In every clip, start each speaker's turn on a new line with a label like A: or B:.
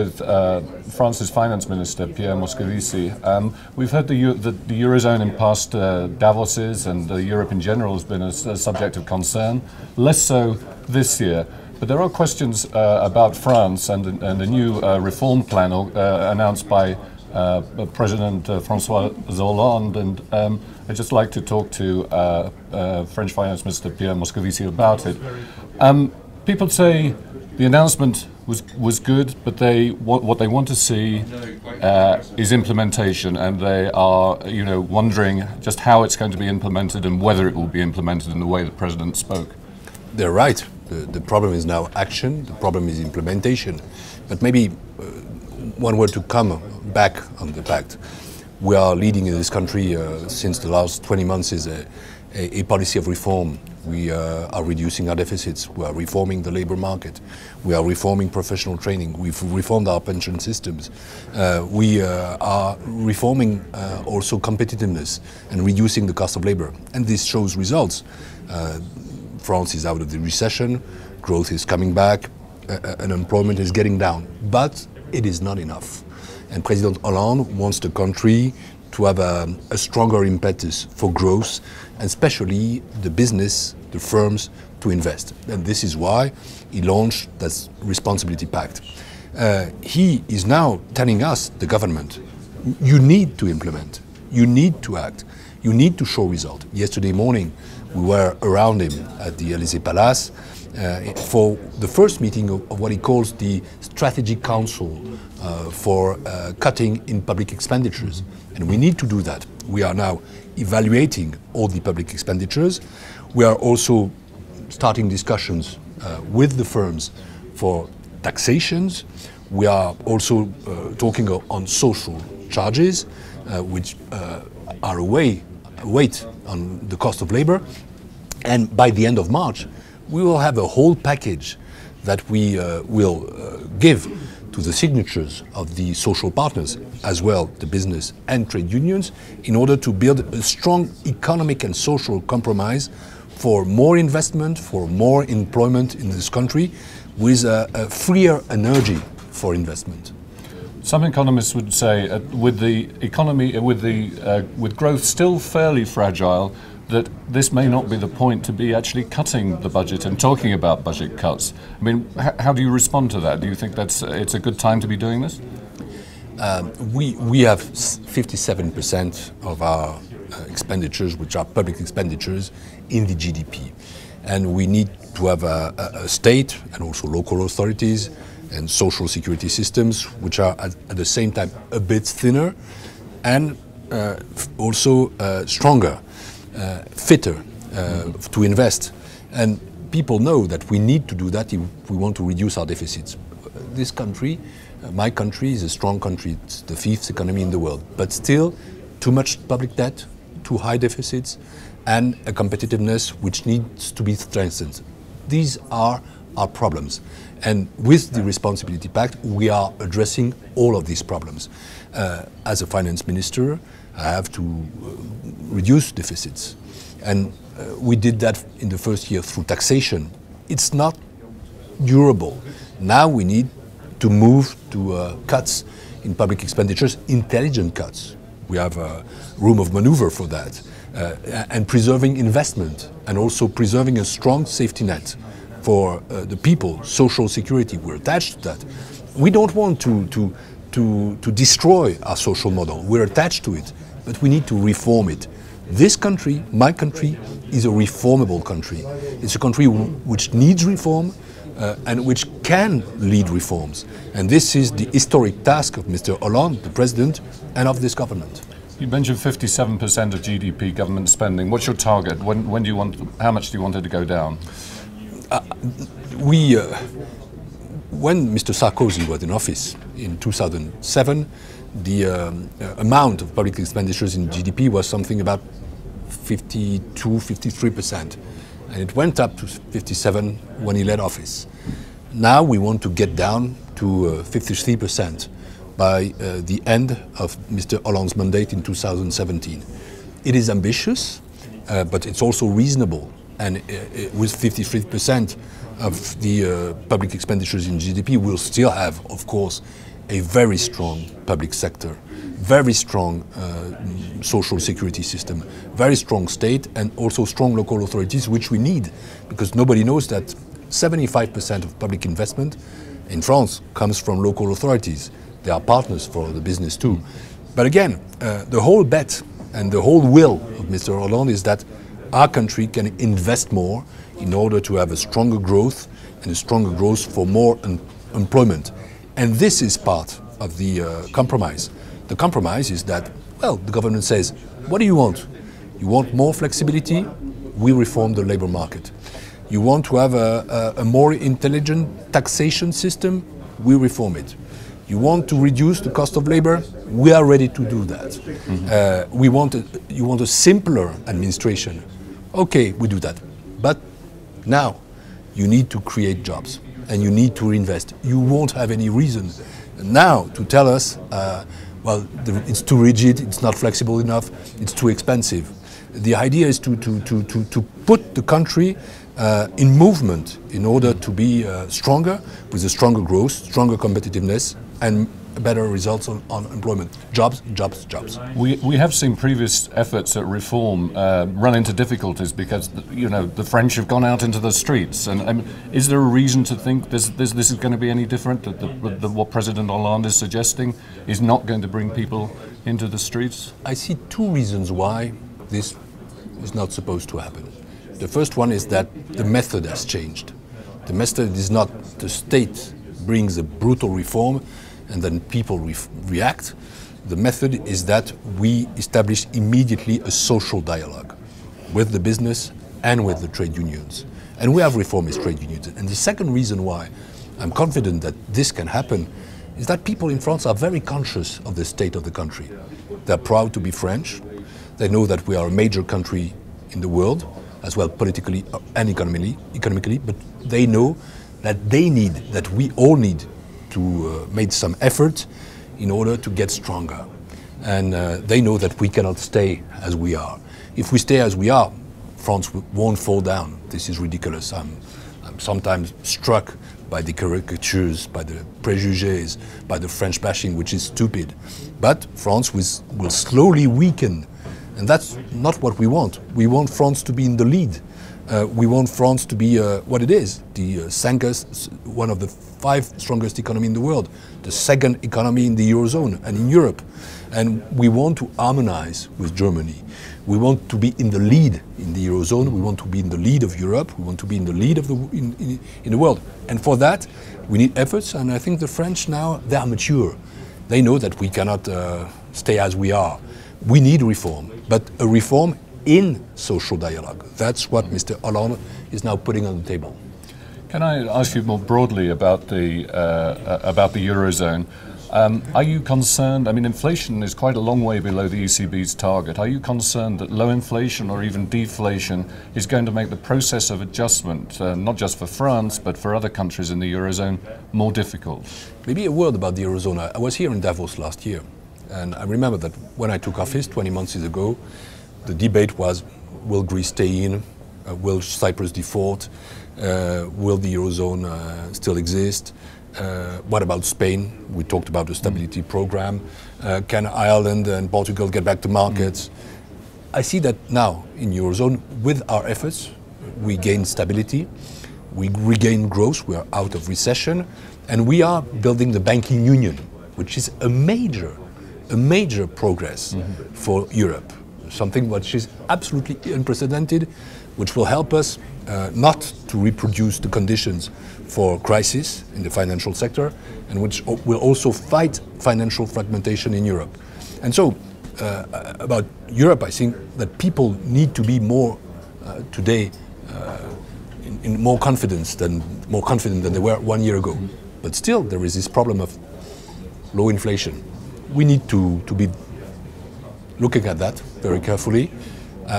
A: with France's Finance Minister Pierre Moscovici. We've heard the Eurozone in past Davoses and Europe in general has been a subject of concern, less so this year. But there are questions about France and a new reform plan announced by President François Hollande, and I'd just like to talk to French Finance Minister Pierre Moscovici about it. People say the announcement was good, but what they want to see is implementation, and they are wondering just how it's going to be implemented and whether it will be implemented in the way the President spoke.
B: They're right. The problem is now action, the problem is implementation. But maybe one word to come back on the fact. We are leading in this country since the last 20 months is a policy of reform. We are reducing our deficits, we are reforming the labor market, we are reforming professional training, we've reformed our pension systems, we are reforming also competitiveness and reducing the cost of labor. And this shows results. France is out of the recession, growth is coming back, unemployment is getting down, but it is not enough. And President Hollande wants the country to have a stronger impetus for growth, and especially the business, the firms, to invest. And this is why he launched this Responsibility Pact. He is now telling us, the government, you need to implement, you need to act, you need to show result. Yesterday morning, we were around him at the Élysée Palace for the first meeting of what he calls the Strategic Council for cutting in public expenditures. And we need to do that. We are now evaluating all the public expenditures. We are also starting discussions with the firms for taxations. We are also talking on social charges, which are a weight on the cost of labor. And by the end of March, we will have a whole package that we will give to the signatures of the social partners, as well the business and trade unions, in order to build a strong economic and social compromise for more investment, for more employment in this country, with a freer energy for investment.
A: Some economists would say, with the economy, with growth still fairly fragile, that this may not be the point to be actually cutting the budget and talking about budget cuts. I mean, how do you respond to that? Do you think it's a good time to be doing this?
B: We have 57% of our expenditures, which are public expenditures, in the GDP. And we need to have a state and also local authorities and social security systems, which are at the same time a bit thinner and also stronger, fitter to invest. And people know that we need to do that if we want to reduce our deficits. This country, my country, is a strong country. It's the 5th economy in the world, but still too much public debt, too high deficits, and a competitiveness which needs to be strengthened. These are our problems. And with the Responsibility Pact, we are addressing all of these problems. As a finance minister, I have to reduce deficits. And we did that in the first year through taxation. It's not durable. Now we need to move to cuts in public expenditures, intelligent cuts. We have room of maneuver for that. And preserving investment, and also preserving a strong safety net for the people, social security. We're attached to that. We don't want to destroy our social model. We're attached to it, but we need to reform it. This country, my country, is a reformable country. It's a country which needs reform and which can lead reforms. And this is the historic task of Mr. Hollande, the President, and of this government.
A: You mentioned 57% of GDP government spending. What's your target? When do you want? How much do you want it to go down? When Mr. Sarkozy was in office in 2007, the amount of public expenditures in GDP was something about 53%. And it went up to 57 when he led office. Now we want to get down to 53% by the end of Mr. Hollande's mandate in 2017. It is ambitious, but it's also reasonable. And with 53% of the public expenditures in GDP, we'll still have, of course,
B: a very strong public sector, very strong social security system, very strong state, and also strong local authorities, which we need, because nobody knows that 75% of public investment in France comes from local authorities. They are partners for the business too. But again, the whole bet and the whole will of Mr. Hollande is that our country can invest more in order to have a stronger growth, and a stronger growth for more employment. And this is part of the compromise. The compromise is that, well, the government says, what do you want? You want more flexibility? We reform the labor market. You want to have a more intelligent taxation system? We reform it. You want to reduce the cost of labor? We are ready to do that. You want a simpler administration? Okay, we do that. But now you need to create jobs and you need to reinvest. You won't have any reason now to tell us, well, it's too rigid, it's not flexible enough, it's too expensive. The idea is to put the country in movement in order to be stronger, with a stronger growth, stronger competitiveness, and better results on employment. Jobs, jobs, jobs.
A: We have seen previous efforts at reform run into difficulties because the French have gone out into the streets. And is there a reason to think this is going to be any different? That what President Hollande is suggesting is not going to bring people into the streets?
B: I see two reasons why this is not supposed to happen. The first one is that the method has changed. The method is not the state brings a brutal reform and then people react. The method is that we establish immediately a social dialogue with the business and with the trade unions. And we have reformist trade unions. And the second reason why I'm confident that this can happen is that people in France are very conscious of the state of the country. They're proud to be French. They know that we are a major country in the world, as well politically and economically, but they know that we all need to make some effort in order to get stronger. And they know that we cannot stay as we are. If we stay as we are, France won't fall down. This is ridiculous. I'm sometimes struck by the caricatures, by the préjugés, by the French bashing, which is stupid. But France will slowly weaken. And that's not what we want. We want France to be in the lead. We want France to be what it is, one of the 5 strongest economies in the world, the second economy in the Eurozone and in Europe. And we want to harmonize with Germany. We want to be in the lead in the Eurozone. We want to be in the lead of Europe. We want to be in the lead of in the world. And for that, we need efforts. And I think the French now, they are mature. They know that we cannot stay as we are. We need reform, but a reform in social dialogue. That's what Mr. Hollande is now putting on the table.
A: Can I ask you more broadly about the Eurozone? Are you concerned? I mean, inflation is quite a long way below the ECB's target. Are you concerned that low inflation or even deflation is going to make the process of adjustment, not just for France, but for other countries in the Eurozone, more difficult?
B: Maybe a word about the Eurozone. I was here in Davos last year, and I remember that when I took office 20 months ago, the debate was, will Greece stay in? Will Cyprus default? Will the Eurozone still exist? What about Spain? We talked about the stability program. Can Ireland and Portugal get back to markets? I see that now in Eurozone, with our efforts, we gain stability, we regain growth, we are out of recession, and we are building the banking union, which is a major progress for Europe. Something which is absolutely unprecedented, which will help us not to reproduce the conditions for crisis in the financial sector, and which will also fight financial fragmentation in Europe. And so, about Europe, I think that people need to be more today in more confident than they were 1 year ago. But still, there is this problem of low inflation. We need to be looking at that very carefully,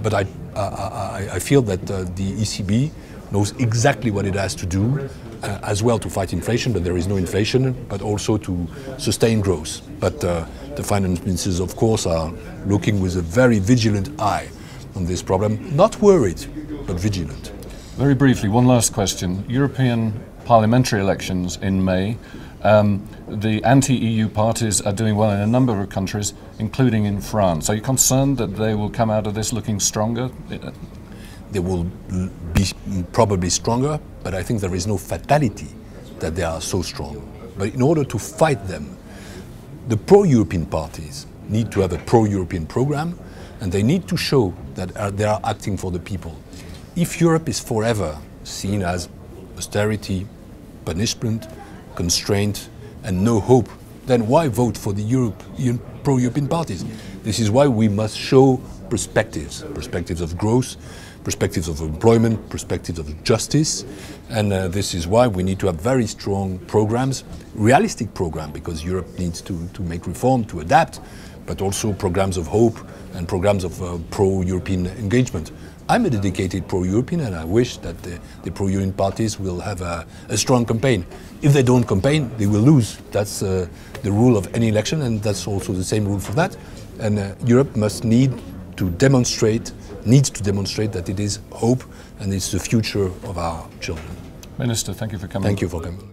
B: but I feel that the ECB knows exactly what it has to do as well to fight inflation, but there is no inflation, but also to sustain growth. But the finance ministers, of course, are looking with a very vigilant eye on this problem, not worried, but vigilant.
A: Very briefly, one last question. European parliamentary elections in May. The anti-EU parties are doing well in a number of countries, including in France. Are you concerned that they will come out of this looking stronger?
B: They will be probably stronger, but I think there is no fatality that they are so strong. But in order to fight them, the pro-European parties need to have a pro-European program, and they need to show that they are acting for the people. If Europe is forever seen as austerity, punishment, constraint, and no hope, then why vote for the pro-European parties? This is why we must show perspectives of growth, perspectives of employment, perspectives of justice, and this is why we need to have very strong programs, realistic programs, because Europe needs to make reform, to adapt, but also programs of hope and programs of pro-European engagement. I'm a dedicated pro-European, and I wish that the pro-European parties will have a strong campaign. If they don't campaign, they will lose. That's the rule of any election, and that's also the same rule for that. And Europe needs to demonstrate that it is hope and it's the future of our children.
A: Minister, thank you for coming.
B: Thank you for coming.